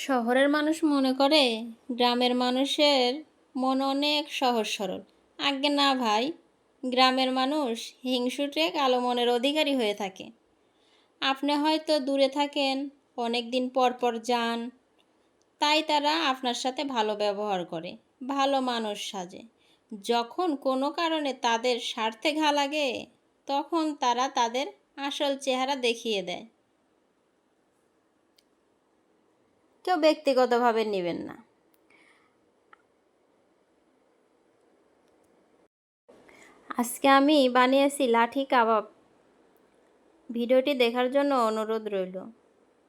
শহরের মানুষ মনে করে গ্রামের মানুষের মন অনেক সহজ সরল। আজ্ঞে না ভাই, গ্রামের মানুষ হিংসুটে কালো মনের অধিকারী হয়ে থাকে। আপনি হয়তো দূরে থাকেন, অনেক দিন পর পর যান, তাই তারা আপনার সাথে ভালো ব্যবহার করে, ভালো মানুষ সাজে। যখন কোনো কারণে তাদের স্বার্থে ঘা লাগে, তখন তারা তাদের আসল চেহারা দেখিয়ে দেয়। কেউ ব্যক্তিগতভাবে নেবেন না। আজকে আমি বানিয়েছি লাঠি কাবাব। ভিডিওটি দেখার জন্য অনুরোধ রইল,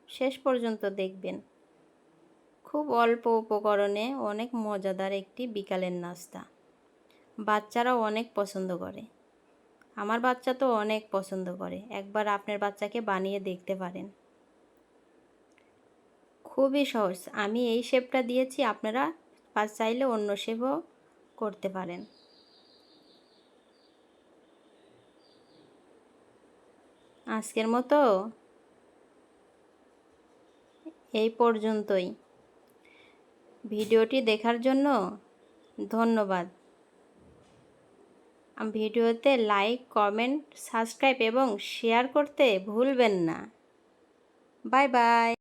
শেষ পর্যন্ত দেখবেন। খুব অল্প উপকরণে অনেক মজাদার একটি বিকালের নাস্তা। বাচ্চারাও অনেক পছন্দ করে। আমার বাচ্চা তো অনেক পছন্দ করে। একবার আপনার বাচ্চাকে বানিয়ে দেখতে পারেন। খুবই সহজ। আমি এই শেপটা দিয়েছি, আপনারা চাইলে অন্য শেপও করতে পারেন। আজকের মতো এই পর্যন্তই। ভিডিওটি দেখার জন্য ধন্যবাদ। ভিডিওতে লাইক, কমেন্ট, সাবস্ক্রাইব এবং শেয়ার করতে ভুলবেন না। Bye bye.